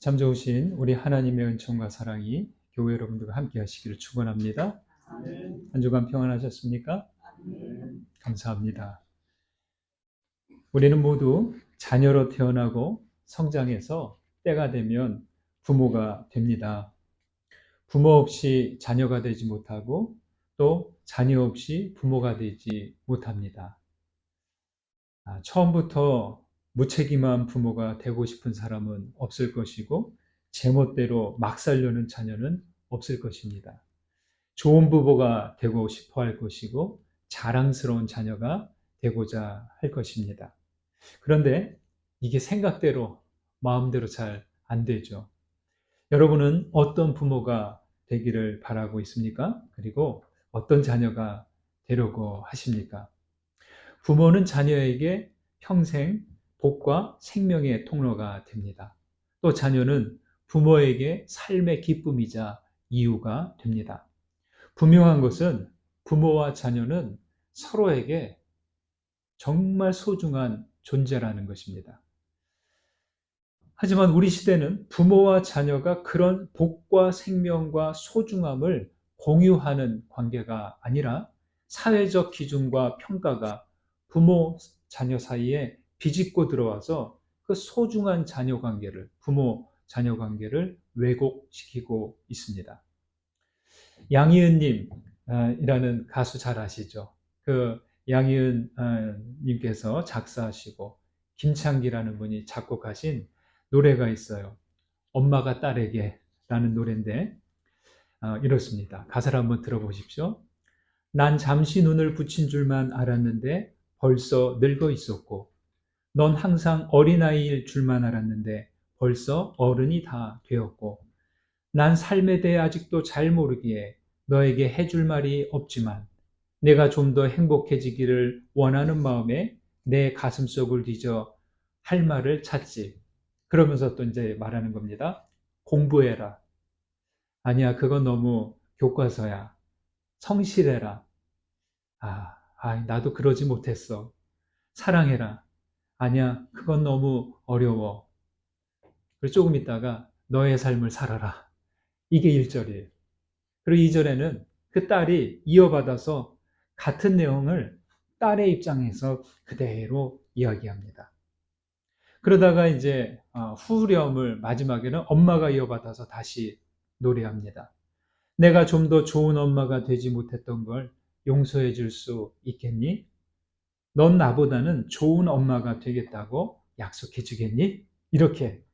참 좋으신 우리 하나님의 은총과 사랑이 교회 여러분들과 함께 하시기를 축원합니다. 한 주간 평안하셨습니까? 감사합니다. 우리는 모두 자녀로 태어나고 성장해서 때가 되면 부모가 됩니다. 부모 없이 자녀가 되지 못하고 또 자녀 없이 부모가 되지 못합니다. 처음부터 무책임한 부모가 되고 싶은 사람은 없을 것이고 제멋대로 막 살려는 자녀는 없을 것입니다. 좋은 부모가 되고 싶어 할 것이고 자랑스러운 자녀가 되고자 할 것입니다. 그런데 이게 생각대로 마음대로 잘 안 되죠. 여러분은 어떤 부모가 되기를 바라고 있습니까? 그리고 어떤 자녀가 되려고 하십니까? 부모는 자녀에게 평생 복과 생명의 통로가 됩니다. 또 자녀는 부모에게 삶의 기쁨이자 이유가 됩니다. 분명한 것은 부모와 자녀는 서로에게 정말 소중한 존재라는 것입니다. 하지만 우리 시대는 부모와 자녀가 그런 복과 생명과 소중함을 공유하는 관계가 아니라 사회적 기준과 평가가 부모, 자녀 사이에 비집고 들어와서 그 소중한 자녀 관계를, 부모, 자녀 관계를 왜곡시키고 있습니다. 양희은 님이라는 가수 잘 아시죠? 그 양희은 님께서 작사하시고 김창기라는 분이 작곡하신 노래가 있어요. 엄마가 딸에게 라는 노래인데 이렇습니다. 가사를 한번 들어보십시오. 난 잠시 눈을 붙인 줄만 알았는데 벌써 늙어 있었고 넌 항상 어린아이일 줄만 알았는데 벌써 어른이 다 되었고 난 삶에 대해 아직도 잘 모르기에 너에게 해줄 말이 없지만 내가 좀 더 행복해지기를 원하는 마음에 내 가슴속을 뒤져 할 말을 찾지. 그러면서 또 이제 말하는 겁니다. 공부해라. 아니야, 그건 너무 교과서야. 성실해라. 나도 그러지 못했어. 사랑해라. 아니야, 그건 너무 어려워. 그리고 조금 있다가 너의 삶을 살아라. 이게 1절이에요. 그리고 2절에는 그 딸이 이어받아서 같은 내용을 딸의 입장에서 그대로 이야기합니다. 그러다가 이제 후렴을 마지막에는 엄마가 이어받아서 다시 노래합니다. 내가 좀 더 좋은 엄마가 되지 못했던 걸 용서해 줄 수 있겠니? 넌 나보다는 좋은 엄마가 되겠다고 약속해 주겠니? 이렇게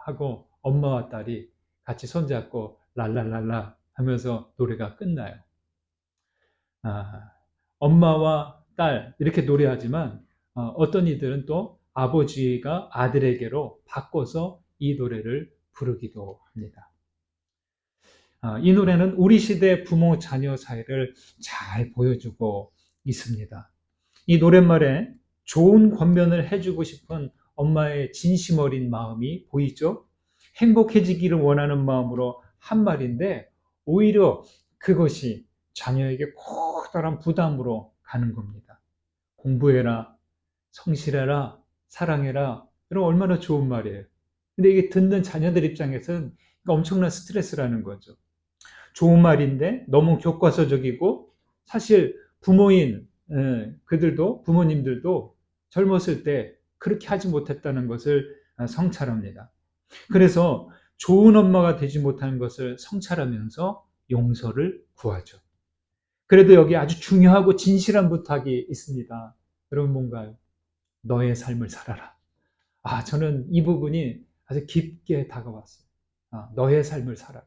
하고 엄마와 딸이 같이 손잡고 랄랄랄라 하면서 노래가 끝나요. 엄마와 딸 이렇게 노래하지만 어떤 이들은 또 아버지가 아들에게로 바꿔서 이 노래를 부르기도 합니다. 이 노래는 우리 시대 부모 자녀 사이를 잘 보여주고 있습니다. 이 노랫말에 좋은 권면을 해주고 싶은 엄마의 진심 어린 마음이 보이죠? 행복해지기를 원하는 마음으로 한 말인데 오히려 그것이 자녀에게 커다란 부담으로 가는 겁니다. 공부해라, 성실해라, 사랑해라. 이런 얼마나 좋은 말이에요. 근데 이게 듣는 자녀들 입장에서는 엄청난 스트레스라는 거죠. 좋은 말인데 너무 교과서적이고 사실 부모인 그들도 부모님들도 젊었을 때 그렇게 하지 못했다는 것을 성찰합니다. 그래서 좋은 엄마가 되지 못하는 것을 성찰하면서 용서를 구하죠. 그래도 여기 아주 중요하고 진실한 부탁이 있습니다. 여러분 뭔가요? 너의 삶을 살아라. 저는 이 부분이 아주 깊게 다가왔어요. 너의 삶을 살아라.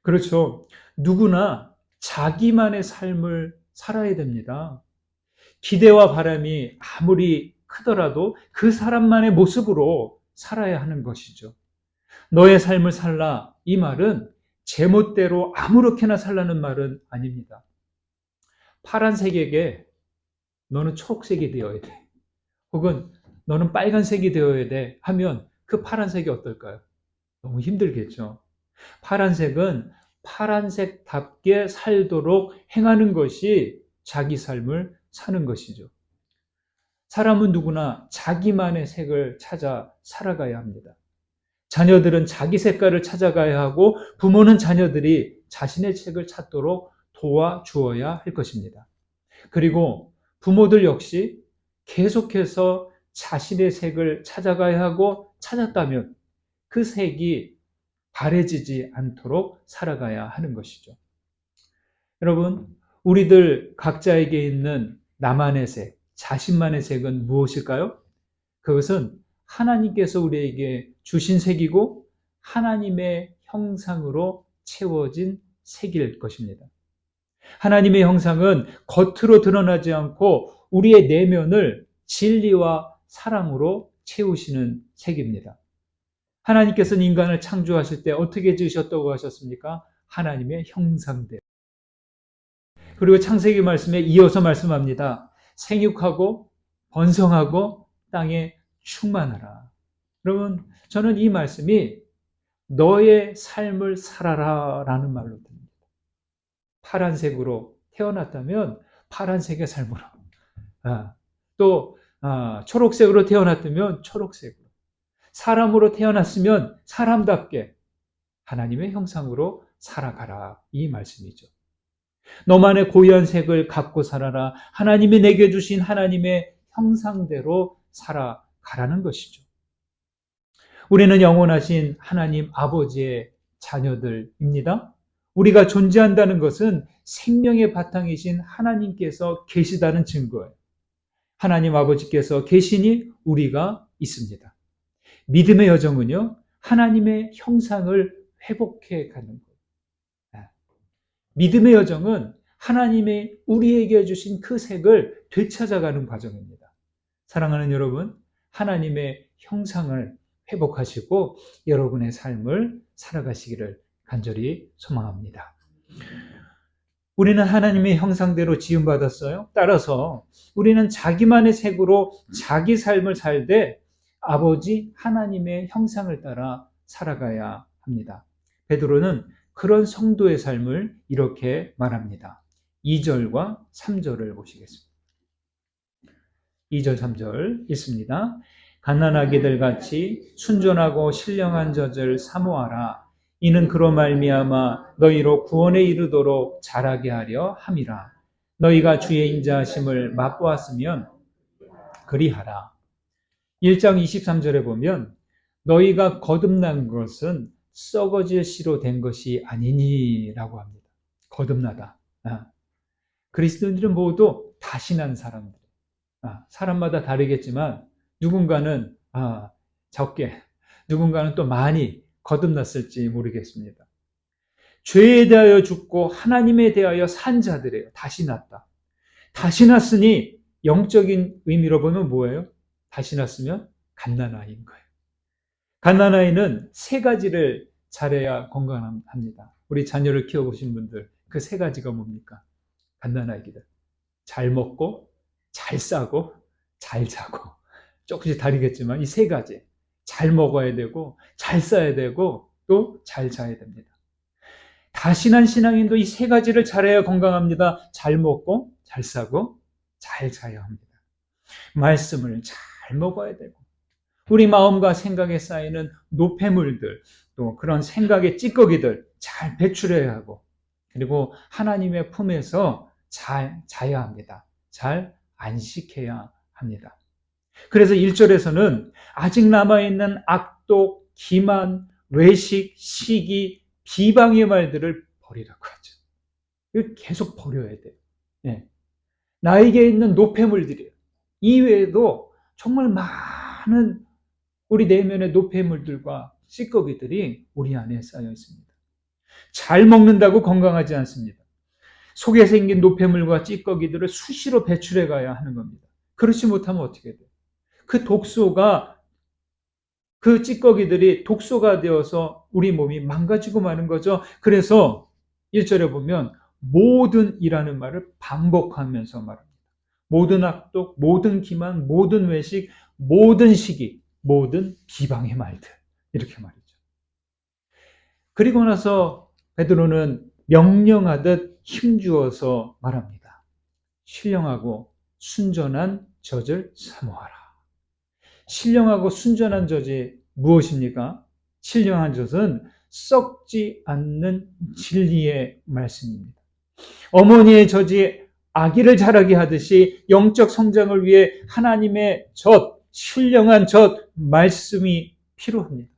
그렇죠. 누구나 자기만의 삶을 살아야 됩니다. 기대와 바람이 아무리 크더라도 그 사람만의 모습으로 살아야 하는 것이죠. 너의 삶을 살라 이 말은 제멋대로 아무렇게나 살라는 말은 아닙니다. 파란색에게 너는 초록색이 되어야 돼. 혹은 너는 빨간색이 되어야 돼 하면 그 파란색이 어떨까요? 너무 힘들겠죠. 파란색은 파란색답게 살도록 행하는 것이 자기 삶을 사는 것이죠. 사람은 누구나 자기만의 색을 찾아 살아가야 합니다. 자녀들은 자기 색깔을 찾아가야 하고 부모는 자녀들이 자신의 책을 찾도록 도와주어야 할 것입니다. 그리고 부모들 역시 계속해서 자신의 색을 찾아가야 하고 찾았다면 그 색이 바래지지 않도록 살아가야 하는 것이죠. 여러분, 우리들 각자에게 있는 나만의 색, 자신만의 색은 무엇일까요? 그것은 하나님께서 우리에게 주신 색이고 하나님의 형상으로 채워진 색일 것입니다. 하나님의 형상은 겉으로 드러나지 않고 우리의 내면을 진리와 사랑으로 채우시는 색입니다. 하나님께서는 인간을 창조하실 때 어떻게 지으셨다고 하셨습니까? 하나님의 형상대로. 그리고 창세기 말씀에 이어서 말씀합니다. 생육하고 번성하고 땅에 충만하라. 여러분, 저는 이 말씀이 너의 삶을 살아라 라는 말로 듭니다. 파란색으로 태어났다면 파란색의 삶으로, 또 초록색으로 태어났다면 초록색으로, 사람으로 태어났으면 사람답게 하나님의 형상으로 살아가라, 이 말씀이죠. 너만의 고유한 색을 갖고 살아라. 하나님이 내게 주신 하나님의 형상대로 살아가라는 것이죠. 우리는 영원하신 하나님 아버지의 자녀들입니다. 우리가 존재한다는 것은 생명의 바탕이신 하나님께서 계시다는 증거예요. 하나님 아버지께서 계시니 우리가 있습니다. 믿음의 여정은요, 하나님의 형상을 회복해 가는 거예요. 믿음의 여정은 하나님의 우리에게 주신 그 색을 되찾아가는 과정입니다. 사랑하는 여러분, 하나님의 형상을 회복하시고 여러분의 삶을 살아가시기를 간절히 소망합니다. 우리는 하나님의 형상대로 지음받았어요. 따라서 우리는 자기만의 색으로 자기 삶을 살되 아버지 하나님의 형상을 따라 살아가야 합니다. 베드로는 그런 성도의 삶을 이렇게 말합니다. 2절과 3절을 보시겠습니다. 2절 3절 읽습니다. 갓난아기들 같이 순전하고 신령한 젖을 사모하라. 이는 그로 말미암아 너희로 구원에 이르도록 자라게 하려 함이라. 너희가 주의 인자하심을 맛보았으면 그리하라. 1장 23절에 보면 너희가 거듭난 것은 썩어질 씨로 된 것이 아니니라고 합니다. 거듭나다. 그리스도인들은 모두 다시 난 사람들. 사람마다 다르겠지만 누군가는 적게, 누군가는 또 많이 거듭났을지 모르겠습니다. 죄에 대하여 죽고 하나님에 대하여 산 자들이에요. 다시 났다. 다시 났으니 영적인 의미로 보면 뭐예요? 다시 났으면 갓난아이인 거예요. 갓난아이는 세 가지를 잘해야 건강합니다. 우리 자녀를 키워보신 분들 그 세 가지가 뭡니까? 갓난아이기들. 잘 먹고 잘 싸고 잘 자고. 조금씩 다르겠지만 이 세 가지 잘 먹어야 되고 잘 싸야 되고 또 잘 자야 됩니다. 다시 난 신앙인도 이 세 가지를 잘해야 건강합니다. 잘 먹고 잘 싸고 잘 자야 합니다. 말씀을 잘 먹어야 되고 우리 마음과 생각에 쌓이는 노폐물들 또 그런 생각의 찌꺼기들 잘 배출해야 하고 그리고 하나님의 품에서 잘 자야 합니다. 잘 안식해야 합니다. 그래서 1절에서는 아직 남아있는 악독, 기만, 외식, 시기, 비방의 말들을 버리라고 하죠. 이걸 계속 버려야 돼요. 네. 나에게 있는 노폐물들이에요. 이외에도 정말 많은 우리 내면의 노폐물들과 찌꺼기들이 우리 안에 쌓여 있습니다. 잘 먹는다고 건강하지 않습니다. 속에 생긴 노폐물과 찌꺼기들을 수시로 배출해 가야 하는 겁니다. 그렇지 못하면 어떻게 돼요? 그 찌꺼기들이 독소가 되어서 우리 몸이 망가지고 마는 거죠. 그래서 1절에 보면 모든 이라는 말을 반복하면서 말합니다. 모든 악독, 모든 기만, 모든 외식, 모든 시기, 모든 비방의 말들. 이렇게 말이죠. 그리고 나서 베드로는 명령하듯 힘주어서 말합니다. 신령하고 순전한 젖을 사모하라. 신령하고 순전한 젖이 무엇입니까? 신령한 젖은 썩지 않는 진리의 말씀입니다. 어머니의 젖이 아기를 자라게 하듯이 영적 성장을 위해 하나님의 젖, 신령한 젖, 말씀이 필요합니다.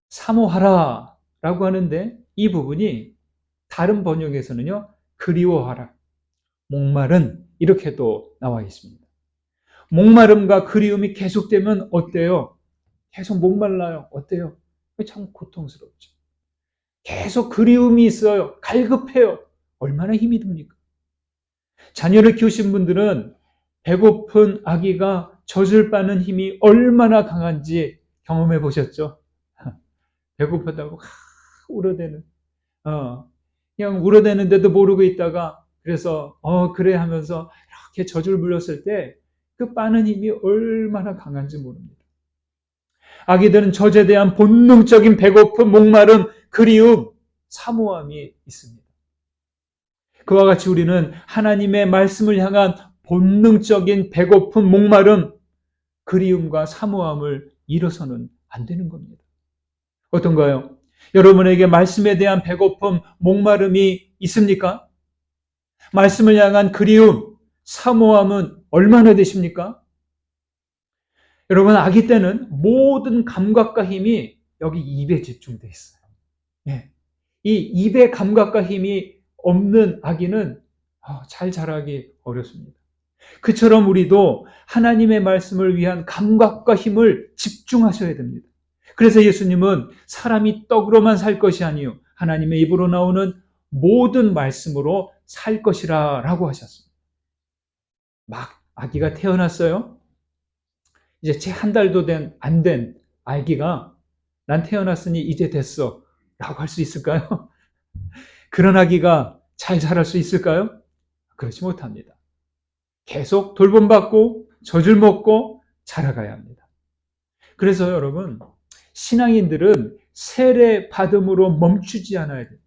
사모하라 라고 하는데 이 부분이 다른 번역에서는요, 그리워하라, 목마른, 이렇게도 나와 있습니다. 목마름과 그리움이 계속되면 어때요? 계속 목말라요. 어때요? 참 고통스럽죠. 계속 그리움이 있어요. 갈급해요. 얼마나 힘이 듭니까? 자녀를 키우신 분들은 배고픈 아기가 젖을 빠는 힘이 얼마나 강한지 경험해 보셨죠? 배고프다고 울어대는, 그냥 울어대는데도 모르고 있다가, 그래서 그래 하면서 이렇게 젖을 물렸을 때 그 빠는 힘이 얼마나 강한지 모릅니다. 아기들은 젖에 대한 본능적인 배고픔, 목마름, 그리움, 사모함이 있습니다. 그와 같이 우리는 하나님의 말씀을 향한 본능적인 배고픔, 목마름, 그리움과 사모함을 잃어서는 안 되는 겁니다. 어떤가요? 여러분에게 말씀에 대한 배고픔, 목마름이 있습니까? 말씀을 향한 그리움, 사모함은 얼마나 되십니까? 여러분, 아기 때는 모든 감각과 힘이 여기 입에 집중되어 있어요. 예. 이 입의 감각과 힘이 없는 아기는 잘 자라기 어렵습니다. 그처럼 우리도 하나님의 말씀을 위한 감각과 힘을 집중하셔야 됩니다. 그래서 예수님은 사람이 떡으로만 살 것이 아니요 하나님의 입으로 나오는 모든 말씀으로 살 것이라 라고 하셨습니다. 막 아기가 태어났어요. 이제 채 한 달도 안 된 아기가 난 태어났으니 이제 됐어 라고 할 수 있을까요? 그런 아기가 잘 자랄 수 있을까요? 그렇지 못합니다. 계속 돌봄받고 젖을 먹고 자라가야 합니다. 그래서 여러분, 신앙인들은 세례 받음으로 멈추지 않아야 돼요.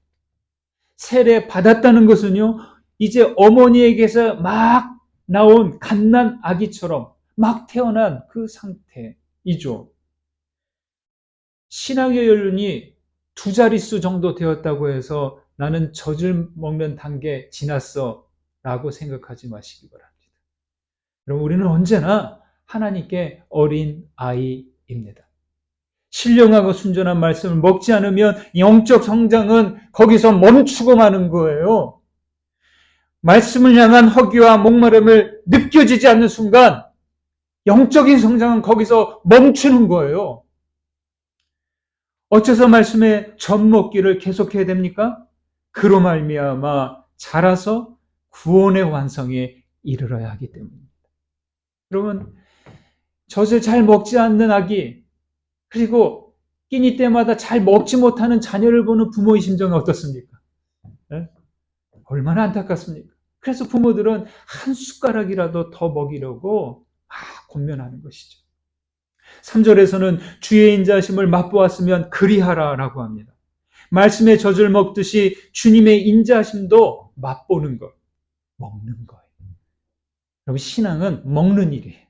세례 받았다는 것은요, 이제 어머니에게서 막 나온 갓난 아기처럼 막 태어난 그 상태이죠. 신앙의 연륜이 2자릿수 정도 되었다고 해서 나는 젖을 먹는 단계 지났어 라고 생각하지 마시기 바랍니다. 여러분, 우리는 언제나 하나님께 어린 아이입니다. 신령하고 순전한 말씀을 먹지 않으면 영적 성장은 거기서 멈추고 마는 거예요. 말씀을 향한 허기와 목마름을 느껴지지 않는 순간 영적인 성장은 거기서 멈추는 거예요. 어째서 말씀의 젖 먹기를 계속해야 됩니까? 그로 말미암아 자라서 구원의 완성에 이르러야 하기 때문입니다. 여러분, 젖을 잘 먹지 않는 아기, 그리고 끼니 때마다 잘 먹지 못하는 자녀를 보는 부모의 심정은 어떻습니까? 네? 얼마나 안타깝습니까? 그래서 부모들은 한 숟가락이라도 더 먹이려고 권면하는 것이죠. 3절에서는 주의 인자하심을 맛보았으면 그리하라라고 합니다. 말씀의 젖을 먹듯이 주님의 인자하심도 맛보는 것, 먹는 거예요. 여러분, 신앙은 먹는 일이에요.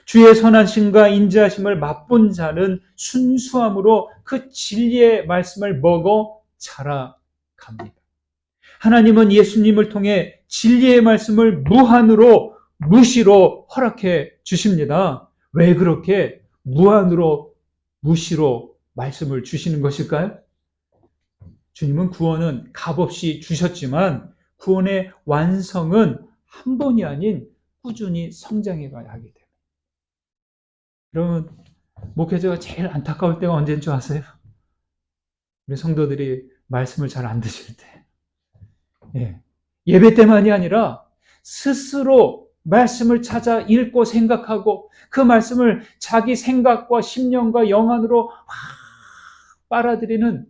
주의 선하심과 인자하심을 맛본 자는 순수함으로 그 진리의 말씀을 먹어 자라갑니다. 하나님은 예수님을 통해 진리의 말씀을 무한으로, 무시로 허락해 주십니다. 왜 그렇게 무한으로, 무시로 말씀을 주시는 것일까요? 주님은 구원은 값없이 주셨지만 구원의 완성은 한 번이 아닌 꾸준히 성장해 가야 하기 때문에. 여러분, 목회자가 제일 안타까울 때가 언제인 줄 아세요? 우리 성도들이 말씀을 잘 안 드실 때. 예배 때만이 아니라 스스로 말씀을 찾아 읽고 생각하고 그 말씀을 자기 생각과 심령과 영안으로 빨아들이는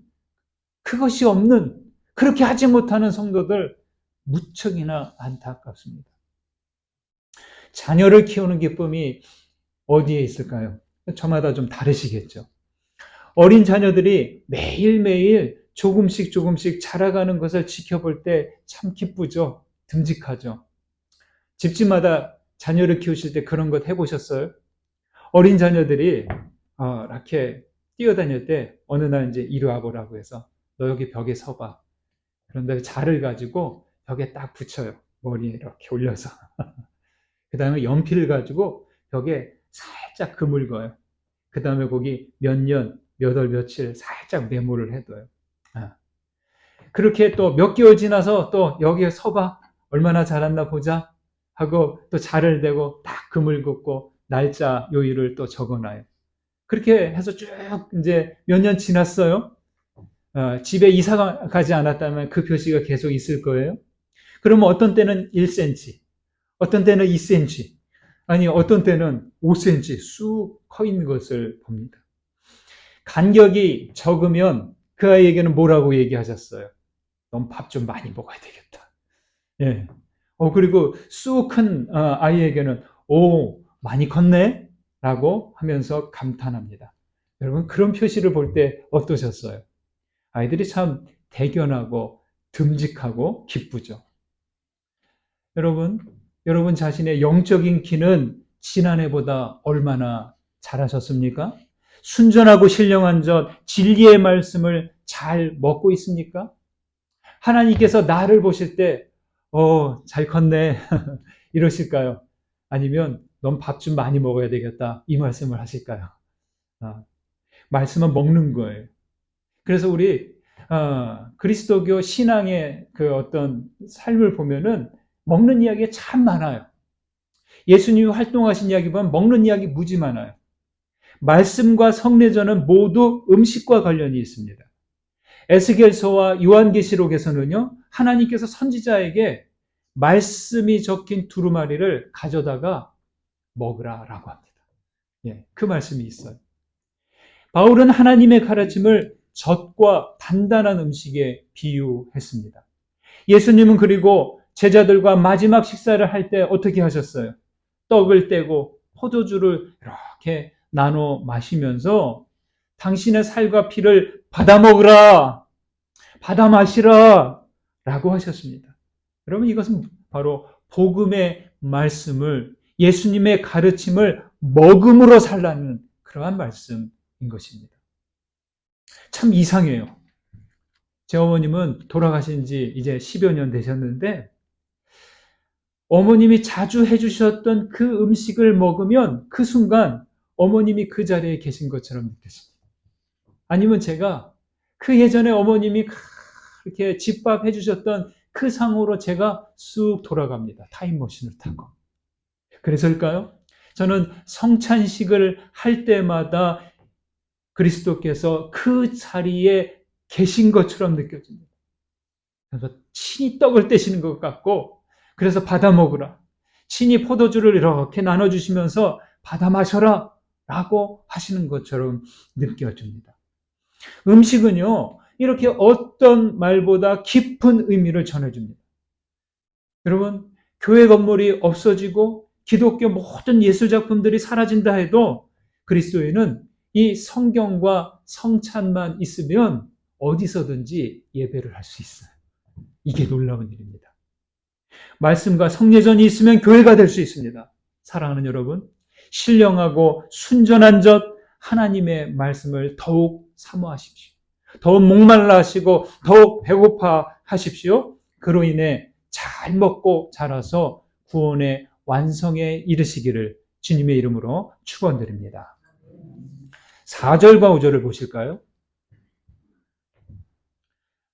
그것이 없는, 그렇게 하지 못하는 성도들 무척이나 안타깝습니다. 자녀를 키우는 기쁨이 어디에 있을까요? 저마다 좀 다르시겠죠. 어린 자녀들이 매일매일 조금씩 자라가는 것을 지켜볼 때 참 기쁘죠. 듬직하죠. 집집마다 자녀를 키우실 때 그런 것 해보셨어요? 어린 자녀들이 이렇게 뛰어다닐 때 어느 날 이제 이리 와보라고 해서 너 여기 벽에 서봐. 그런 다음에 자를 가지고 벽에 딱 붙여요. 머리에 이렇게 올려서. 그 다음에 연필을 가지고 벽에 살짝 그물 거예요. 그 다음에 거기 몇 년, 몇 월, 며칠 살짝 메모를 해둬요. 아. 그렇게 또 몇 개월 지나서 또 여기에 서봐. 얼마나 자랐나 보자. 하고 또 자를 대고 딱 그물 긋고 날짜 요일을 또 적어놔요. 그렇게 해서 쭉 이제 몇 년 지났어요. 집에 이사 가지 않았다면 그 표시가 계속 있을 거예요. 그러면 어떤 때는 1cm, 어떤 때는 2cm, 아니 어떤 때는 5cm 쑥 커 있는 것을 봅니다. 간격이 적으면 그 아이에게는 뭐라고 얘기하셨어요? 넌 밥 좀 많이 먹어야 되겠다. 예. 그리고 쑥 큰 아이에게는 오, 많이 컸네? 라고 하면서 감탄합니다. 여러분, 그런 표시를 볼 때 어떠셨어요? 아이들이 참 대견하고 듬직하고 기쁘죠. 여러분 자신의 영적인 키는 지난해보다 얼마나 잘하셨습니까? 순전하고 신령한 것, 진리의 말씀을 잘 먹고 있습니까? 하나님께서 나를 보실 때, 잘 컸네. 이러실까요? 아니면, 넌 밥 좀 많이 먹어야 되겠다. 이 말씀을 하실까요? 말씀은 먹는 거예요. 그래서 우리, 그리스도교 신앙의 그 어떤 삶을 보면은 먹는 이야기가 참 많아요. 예수님이 활동하신 이야기 보면 먹는 이야기 무지 많아요. 말씀과 성례전은 모두 음식과 관련이 있습니다. 에스겔서와 요한계시록에서는요, 하나님께서 선지자에게 말씀이 적힌 두루마리를 가져다가 먹으라라고 합니다. 예, 그 말씀이 있어요. 바울은 하나님의 가르침을 젖과 단단한 음식에 비유했습니다. 예수님은 그리고 제자들과 마지막 식사를 할 때 어떻게 하셨어요? 떡을 떼고 포도주를 이렇게 나눠 마시면서 당신의 살과 피를 받아 먹으라, 받아 마시라 라고 하셨습니다. 여러분, 이것은 바로 복음의 말씀을, 예수님의 가르침을 먹음으로 살라는 그러한 말씀인 것입니다. 참 이상해요. 제 어머님은 돌아가신 지 이제 10여 년 되셨는데, 어머님이 자주 해주셨던 그 음식을 먹으면 그 순간 어머님이 그 자리에 계신 것처럼 느껴집니다. 아니면 제가 그 예전에 어머님이 그렇게 집밥 해주셨던 그 상으로 제가 쑥 돌아갑니다. 타임머신을 타고. 그래서일까요? 저는 성찬식을 할 때마다 그리스도께서 그 자리에 계신 것처럼 느껴집니다. 그래서 친히 떡을 떼시는 것 같고, 그래서 받아 먹으라. 친히 포도주를 이렇게 나눠주시면서 받아 마셔라. 라고 하시는 것처럼 느껴집니다. 음식은요, 이렇게 어떤 말보다 깊은 의미를 전해줍니다. 여러분, 교회 건물이 없어지고 기독교 모든 예술작품들이 사라진다 해도 그리스도인은 이 성경과 성찬만 있으면 어디서든지 예배를 할 수 있어요. 이게 놀라운 일입니다. 말씀과 성례전이 있으면 교회가 될 수 있습니다. 사랑하는 여러분, 신령하고 순전한 젖 하나님의 말씀을 더욱 사모하십시오. 더욱 목말라 하시고 더욱 배고파 하십시오. 그로 인해 잘 먹고 자라서 구원의 완성에 이르시기를 주님의 이름으로 축원드립니다. 4절과 5절을 보실까요?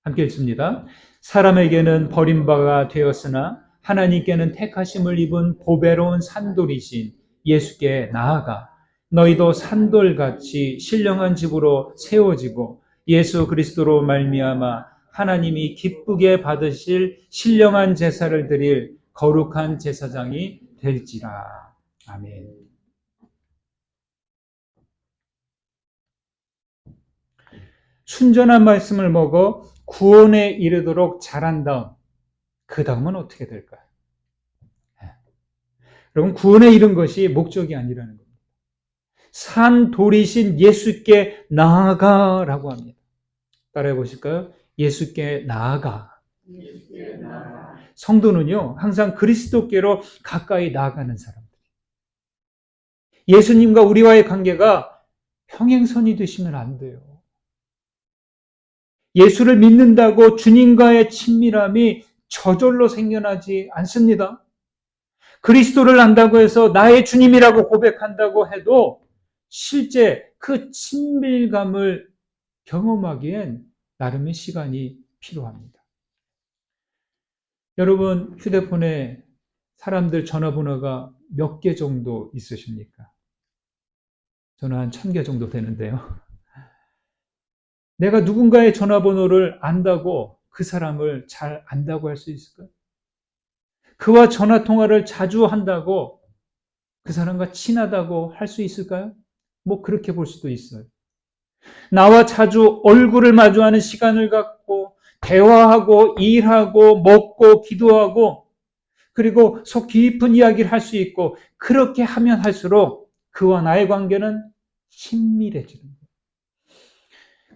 함께 읽습니다. 사람에게는 버림바가 되었으나 하나님께는 택하심을 입은 보배로운 산돌이신 예수께 나아가 너희도 산돌같이 신령한 집으로 세워지고 예수 그리스도로 말미암아 하나님이 기쁘게 받으실 신령한 제사를 드릴 거룩한 제사장이 될지라. 아멘. 순전한 말씀을 먹어 구원에 이르도록 자란 다음, 그 다음은 어떻게 될까요? 여러분, 구원에 이른 것이 목적이 아니라는 겁니다. 산 돌이신 예수께 나아가라고 합니다. 따라해 보실까요? 예수께 나아가. 성도는요, 항상 그리스도께로 가까이 나아가는 사람들. 예수님과 우리와의 관계가 평행선이 되시면 안 돼요. 예수를 믿는다고 주님과의 친밀함이 저절로 생겨나지 않습니다. 그리스도를 안다고 해서 나의 주님이라고 고백한다고 해도 실제 그 친밀감을 경험하기엔 나름의 시간이 필요합니다. 여러분, 휴대폰에 사람들 전화번호가 몇 개 정도 있으십니까? 저는 한 1000개 정도 되는데요. 내가 누군가의 전화번호를 안다고 그 사람을 잘 안다고 할 수 있을까요? 그와 전화통화를 자주 한다고 그 사람과 친하다고 할 수 있을까요? 뭐 그렇게 볼 수도 있어요. 나와 자주 얼굴을 마주하는 시간을 갖고 대화하고 일하고 먹고 기도하고 그리고 속 깊은 이야기를 할 수 있고 그렇게 하면 할수록 그와 나의 관계는 친밀해지는 거예요.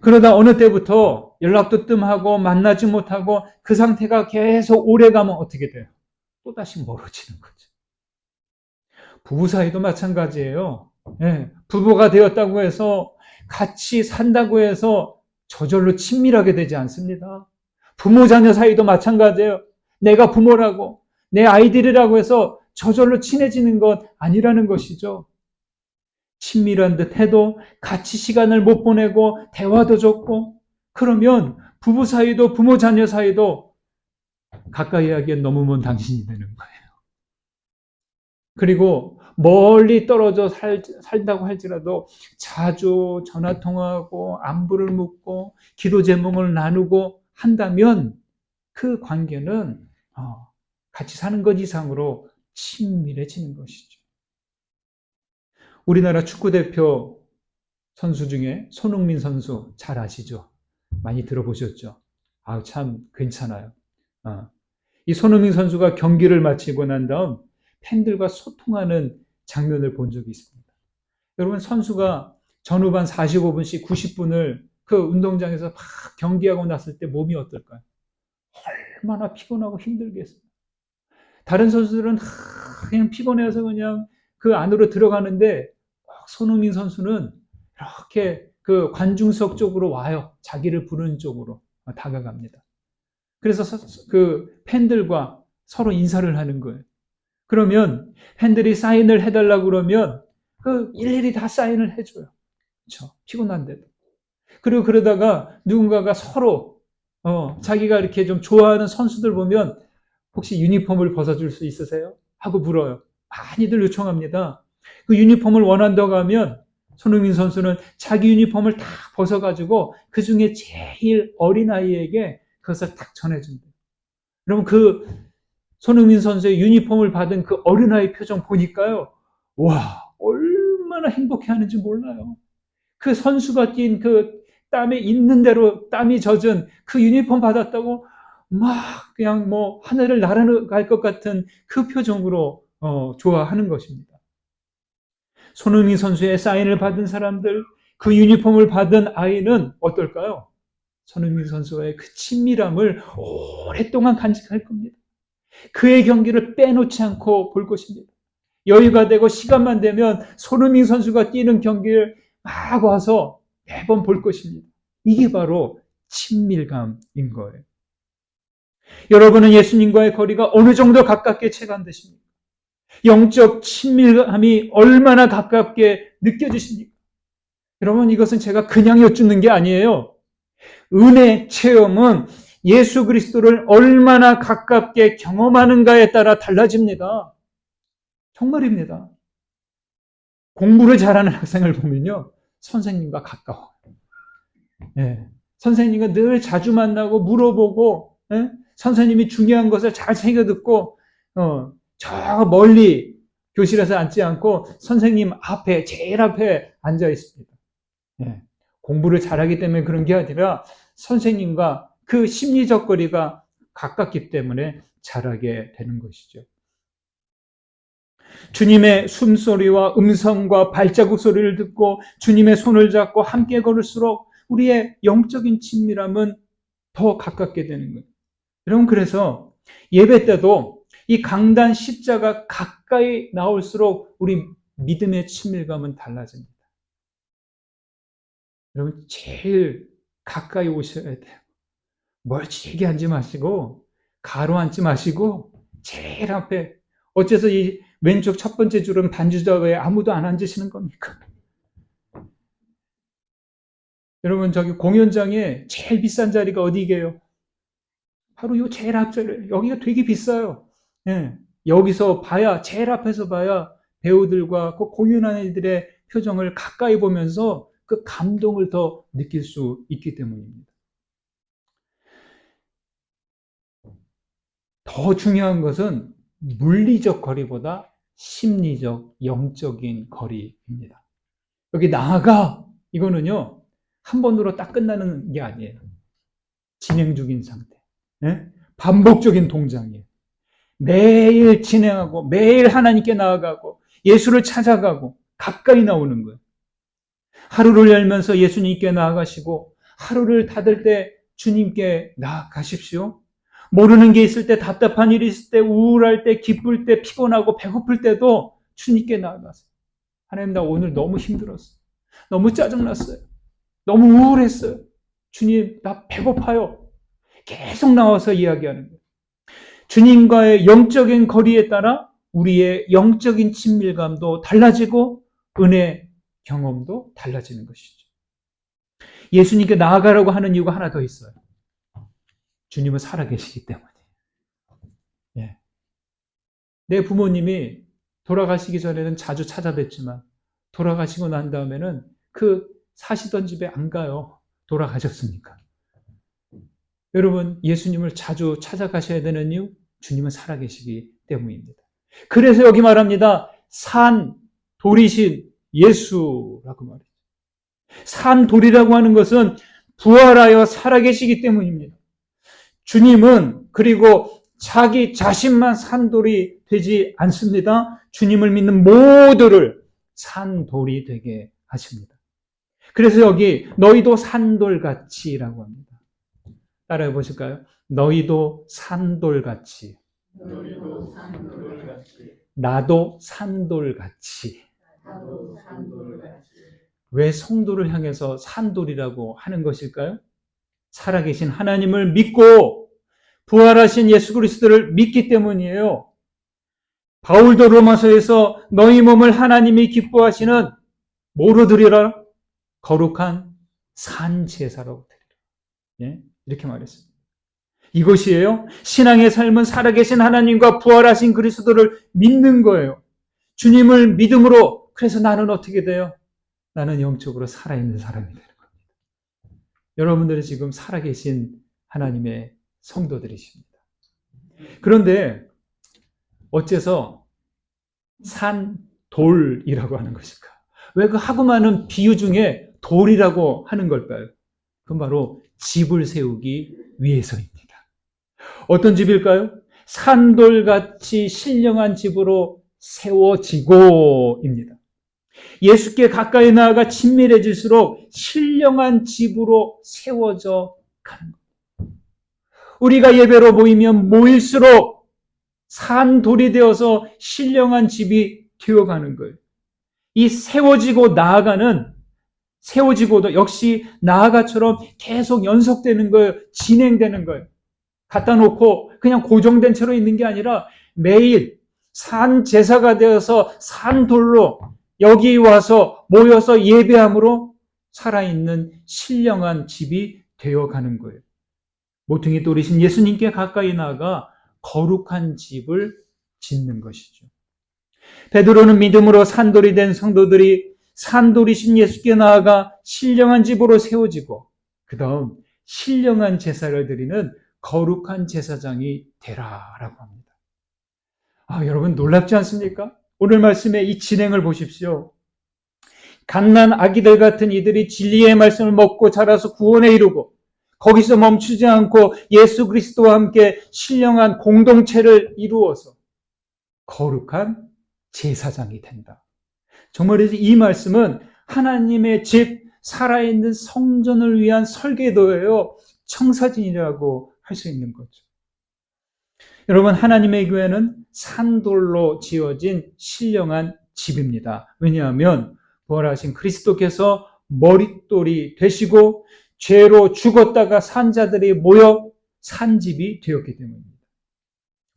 그러다 어느 때부터 연락도 뜸하고 만나지 못하고 그 상태가 계속 오래가면 어떻게 돼요? 또다시 멀어지는 거죠. 부부 사이도 마찬가지예요. 예, 부부가 되었다고 해서 같이 산다고 해서 저절로 친밀하게 되지 않습니다. 부모 자녀 사이도 마찬가지예요. 내가 부모라고 내 아이들이라고 해서 저절로 친해지는 것 아니라는 것이죠. 친밀한 듯 해도 같이 시간을 못 보내고 대화도 적고 그러면 부부 사이도 부모 자녀 사이도 가까이 하기엔 너무 먼 당신이 되는 거예요. 그리고 멀리 떨어져 살다고 할지라도 자주 전화 통화하고 안부를 묻고 기도 제목을 나누고 한다면 그 관계는 같이 사는 것 이상으로 친밀해지는 것이죠. 우리나라 축구대표 선수 중에 손흥민 선수 잘 아시죠? 많이 들어보셨죠? 참 괜찮아요. 이 손흥민 선수가 경기를 마치고 난 다음 팬들과 소통하는 장면을 본 적이 있습니다. 여러분, 선수가 전후반 45분씩 90분을 그 운동장에서 막 경기하고 났을 때 몸이 어떨까요? 얼마나 피곤하고 힘들겠어요. 다른 선수들은 그냥 피곤해서 그냥 그 안으로 들어가는데 손흥민 선수는 이렇게 그 관중석 쪽으로 와요. 자기를 부르는 쪽으로 다가갑니다. 그래서 그 팬들과 서로 인사를 하는 거예요. 그러면 팬들이 사인을 해달라고 그러면 그 일일이 다 사인을 해줘요. 그렇죠? 피곤한데도. 그리고 그러다가 누군가가 서로 자기가 이렇게 좀 좋아하는 선수들 보면 혹시 유니폼을 벗어줄 수 있으세요? 하고 물어요. 많이들 요청합니다. 그 유니폼을 원한다고 하면 손흥민 선수는 자기 유니폼을 다 벗어가지고 그 중에 제일 어린 아이에게 그것을 딱 전해준대요. 그러면 그 손흥민 선수의 유니폼을 받은 그 어린아이 표정 보니까요. 와, 얼마나 행복해하는지 몰라요. 그 선수가 뛴 그 땀에 있는 대로 땀이 젖은 그 유니폼 받았다고 막 그냥 뭐 하늘을 날아갈 것 같은 그 표정으로 좋아하는 것입니다. 손흥민 선수의 사인을 받은 사람들, 그 유니폼을 받은 아이는 어떨까요? 손흥민 선수와의 그 친밀함을 오랫동안 간직할 겁니다. 그의 경기를 빼놓지 않고 볼 것입니다. 여유가 되고 시간만 되면 손흥민 선수가 뛰는 경기를 막 와서 매번 볼 것입니다. 이게 바로 친밀감인 거예요. 여러분은 예수님과의 거리가 어느 정도 가깝게 체감되십니까? 영적 친밀함이 얼마나 가깝게 느껴지십니까? 여러분, 이것은 제가 그냥 여쭙는 게 아니에요. 은혜 체험은 예수 그리스도를 얼마나 가깝게 경험하는가에 따라 달라집니다. 정말입니다. 공부를 잘하는 학생을 보면요. 선생님과 가까워요. 예. 선생님과 늘 자주 만나고 물어보고, 예? 선생님이 중요한 것을 잘 새겨 듣고, 저 멀리 교실에서 앉지 않고 선생님 앞에, 제일 앞에 앉아 있습니다. 예. 공부를 잘하기 때문에 그런 게 아니라 선생님과 그 심리적 거리가 가깝기 때문에 잘하게 되는 것이죠. 주님의 숨소리와 음성과 발자국 소리를 듣고 주님의 손을 잡고 함께 걸을수록 우리의 영적인 친밀함은 더 가깝게 되는 거예요. 여러분, 그래서 예배 때도 이 강단 십자가 가까이 나올수록 우리 믿음의 친밀감은 달라집니다. 여러분 제일 가까이 오셔야 돼요. 멀찍이 앉지 마시고 가로앉지 마시고 제일 앞에. 어째서 이 왼쪽 첫 번째 줄은 반주자 외에 아무도 안 앉으시는 겁니까? 여러분 저기 공연장에 제일 비싼 자리가 어디게요? 바로 요 제일 앞자리. 여기가 되게 비싸요. 예. 여기서 봐야, 제일 앞에서 봐야 배우들과 그 공연하는 이들의 표정을 가까이 보면서 그 감동을 더 느낄 수 있기 때문입니다. 더 중요한 것은 물리적 거리보다 심리적, 영적인 거리입니다. 여기 나아가, 이거는요, 한 번으로 딱 끝나는 게 아니에요. 진행 중인 상태. 예? 반복적인 동작이에요. 매일 진행하고 매일 하나님께 나아가고 예수를 찾아가고 가까이 나오는 거예요. 하루를 열면서 예수님께 나아가시고 하루를 닫을 때 주님께 나아가십시오. 모르는 게 있을 때, 답답한 일이 있을 때, 우울할 때, 기쁠 때, 피곤하고 배고플 때도 주님께 나아가세요. 하나님, 나 오늘 너무 힘들었어요. 너무 짜증났어요. 너무 우울했어요. 주님, 나 배고파요. 계속 나와서 이야기하는 거예요. 주님과의 영적인 거리에 따라 우리의 영적인 친밀감도 달라지고 은혜 경험도 달라지는 것이죠. 예수님께 나아가라고 하는 이유가 하나 더 있어요. 주님은 살아계시기 때문에. 예. 내 부모님이 돌아가시기 전에는 자주 찾아뵙지만 돌아가시고 난 다음에는 그 사시던 집에 안 가요. 돌아가셨으니까. 여러분, 예수님을 자주 찾아가셔야 되는 이유? 주님은 살아계시기 때문입니다. 그래서 여기 말합니다. 산 돌이신 예수라고 말해요. 산 돌이라고 하는 것은 부활하여 살아계시기 때문입니다. 주님은 그리고 자기 자신만 산돌이 되지 않습니다. 주님을 믿는 모두를 산돌이 되게 하십니다. 그래서 여기 너희도 산돌같이라고 합니다. 따라해 보실까요? 너희도 산돌같이. 너희도 산돌같이. 나도 산돌같이. 나도 산돌같이. 왜 성도를 향해서 산돌이라고 하는 것일까요? 살아계신 하나님을 믿고 부활하신 예수 그리스도를 믿기 때문이에요. 바울도 로마서에서 너희 몸을 하나님이 기뻐하시는 뭐로 드리라? 거룩한 산제사라고 드리라. 예? 이렇게 말했습니다. 이것이에요. 신앙의 삶은 살아계신 하나님과 부활하신 그리스도를 믿는 거예요. 주님을 믿음으로. 그래서 나는 어떻게 돼요? 나는 영적으로 살아있는 사람이 되는 겁니다. 여러분들이 지금 살아계신 하나님의 성도들이십니다. 그런데 어째서 산돌이라고 하는 것일까? 왜 그 하고 많은 비유 중에 돌이라고 하는 걸까요? 그건 바로 집을 세우기 위해서입니다. 어떤 집일까요? 산돌같이 신령한 집으로 세워지고입니다. 예수께 가까이 나아가 친밀해질수록 신령한 집으로 세워져 가는 겁니다. 우리가 예배로 모이면 모일수록 산돌이 되어서 신령한 집이 되어가는 거예요. 이 세워지고 나아가는, 세워지고도 역시 나아가처럼 계속 연속되는 거예요. 진행되는 거예요. 갖다 놓고 그냥 고정된 채로 있는 게 아니라 매일 산 제사가 되어서 산돌로 여기 와서 모여서 예배함으로 살아있는 신령한 집이 되어가는 거예요. 모퉁이 돌이신 예수님께 가까이 나아가 거룩한 집을 짓는 것이죠. 베드로는 믿음으로 산돌이 된 성도들이 산돌이신 예수께 나아가 신령한 집으로 세워지고 그 다음 신령한 제사를 드리는 거룩한 제사장이 되라라고 합니다. 여러분 놀랍지 않습니까? 오늘 말씀의 이 진행을 보십시오. 갓난 아기들 같은 이들이 진리의 말씀을 먹고 자라서 구원에 이르고 거기서 멈추지 않고 예수 그리스도와 함께 신령한 공동체를 이루어서 거룩한 제사장이 된다. 정말이지 이 말씀은 하나님의 집, 살아있는 성전을 위한 설계도예요. 청사진이라고 할 수 있는 거죠. 여러분, 하나님의 교회는 산돌로 지어진 신령한 집입니다. 왜냐하면 부활하신 그리스도께서 머릿돌이 되시고 죄로 죽었다가 산 자들이 모여 산 집이 되었기 때문입니다.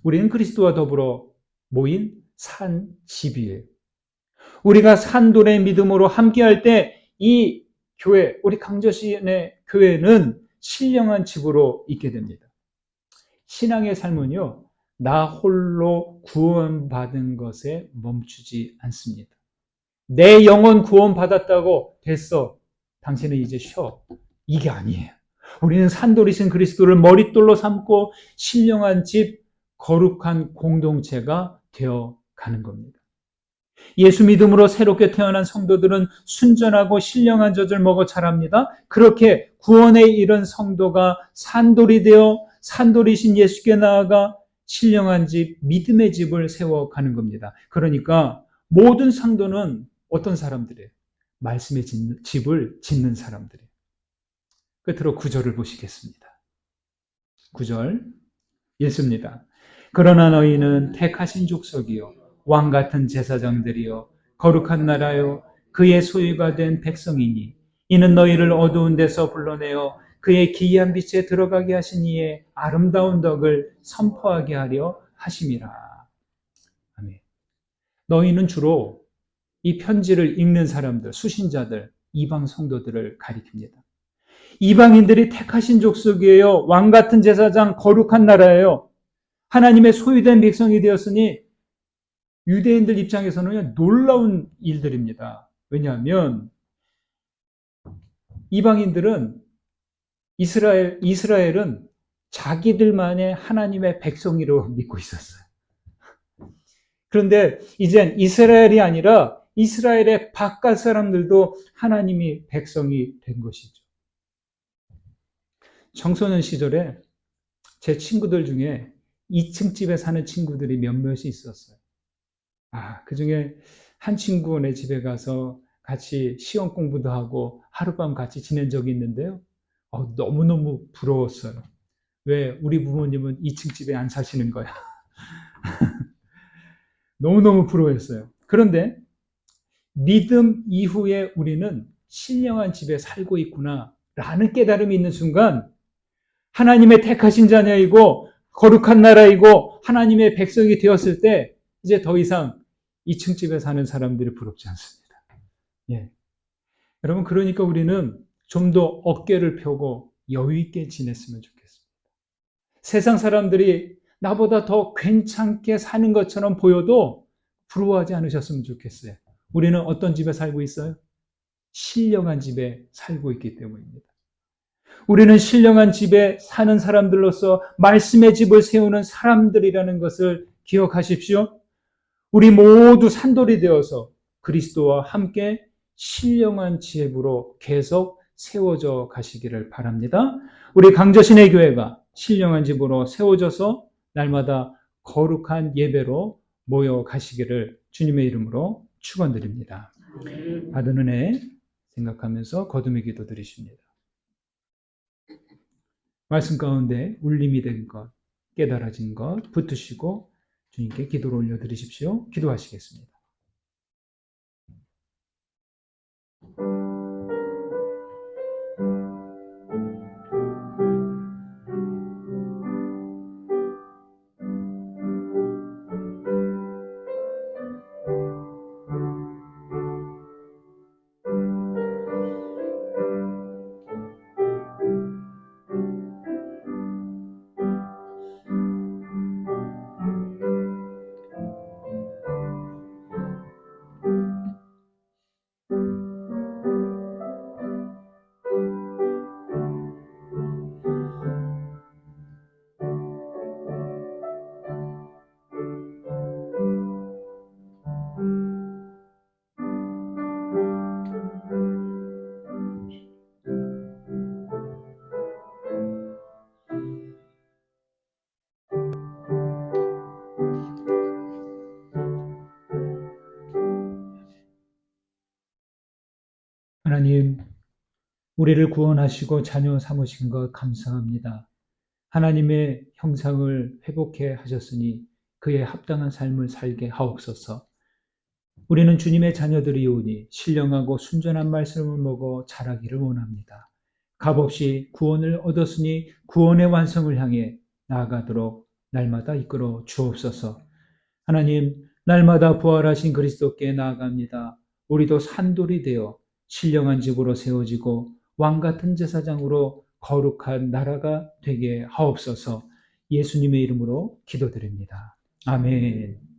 우리는 그리스도와 더불어 모인 산 집이에요. 우리가 산돌의 믿음으로 함께할 때 이 교회, 우리 강저신의 교회는 신령한 집으로 있게 됩니다. 신앙의 삶은요, 나 홀로 구원받은 것에 멈추지 않습니다. 내 영혼 구원받았다고 됐어, 당신은 이제 쉬어. 이게 아니에요. 우리는 산돌이신 그리스도를 머릿돌로 삼고 신령한 집, 거룩한 공동체가 되어 가는 겁니다. 예수 믿음으로 새롭게 태어난 성도들은 순전하고 신령한 젖을 먹어 자랍니다. 그렇게 구원에 이른 성도가 산돌이 되어 산돌이신 예수께 나아가 신령한 집, 믿음의 집을 세워가는 겁니다. 그러니까 모든 성도는 어떤 사람들이에요? 말씀의 집을 짓는 사람들이에요. 끝으로 9절을 보시겠습니다. 9절 읽습니다. 그러나 너희는 택하신 족속이요 왕 같은 제사장들이요 거룩한 나라요 그의 소유가 된 백성이니 이는 너희를 어두운 데서 불러내어 그의 기이한 빛에 들어가게 하신 이의 아름다운 덕을 선포하게 하려 하심이라. 아멘. 너희는 주로 이 편지를 읽는 사람들, 수신자들, 이방 성도들을 가리킵니다. 이방인들이 택하신 족속이에요. 왕 같은 제사장, 거룩한 나라예요. 하나님의 소유된 백성이 되었으니 유대인들 입장에서는 놀라운 일들입니다. 왜냐하면 이방인들은 이스라엘은 자기들만의 하나님의 백성이라고 믿고 있었어요. 그런데 이젠 이스라엘이 아니라 이스라엘의 바깥 사람들도 하나님이 백성이 된 것이죠. 청소년 시절에 제 친구들 중에 2층 집에 사는 친구들이 몇몇이 있었어요. 그 중에 한 친구네 집에 가서 같이 시험 공부도 하고 하룻밤 같이 지낸 적이 있는데요. 너무너무 부러웠어요. 왜 우리 부모님은 2층 집에 안 사시는 거야? 너무너무 부러웠어요. 그런데 믿음 이후에 우리는 신령한 집에 살고 있구나 라는 깨달음이 있는 순간 하나님의 택하신 자녀이고 거룩한 나라이고 하나님의 백성이 되었을 때 이제 더 이상 2층 집에 사는 사람들이 부럽지 않습니다. 예. 여러분, 그러니까 우리는 좀 더 어깨를 펴고 여유 있게 지냈으면 좋겠습니다. 세상 사람들이 나보다 더 괜찮게 사는 것처럼 보여도 부러워하지 않으셨으면 좋겠어요. 우리는 어떤 집에 살고 있어요? 신령한 집에 살고 있기 때문입니다. 우리는 신령한 집에 사는 사람들로서 말씀의 집을 세우는 사람들이라는 것을 기억하십시오. 우리 모두 산돌이 되어서 그리스도와 함께 신령한 집으로 계속 세워져 가시기를 바랍니다. 우리 강저신의 교회가 신령한 집으로 세워져서 날마다 거룩한 예배로 모여 가시기를 주님의 이름으로 축원드립니다. 받은 은혜 생각하면서 거듭의 기도 드리십니다. 말씀 가운데 울림이 된 것, 깨달아진 것 붙으시고 주님께 기도를 올려드리십시오. 기도하시겠습니다. 하나님, 우리를 구원하시고 자녀 삼으신 것 감사합니다. 하나님의 형상을 회복해 하셨으니 그에 합당한 삶을 살게 하옵소서. 우리는 주님의 자녀들이오니 신령하고 순전한 말씀을 먹어 자라기를 원합니다. 값없이 구원을 얻었으니 구원의 완성을 향해 나아가도록 날마다 이끌어 주옵소서. 하나님, 날마다 부활하신 그리스도께 나아갑니다. 우리도 산돌이 되어 신령한 집으로 세워지고 왕같은 제사장으로 거룩한 나라가 되게 하옵소서. 예수님의 이름으로 기도드립니다. 아멘.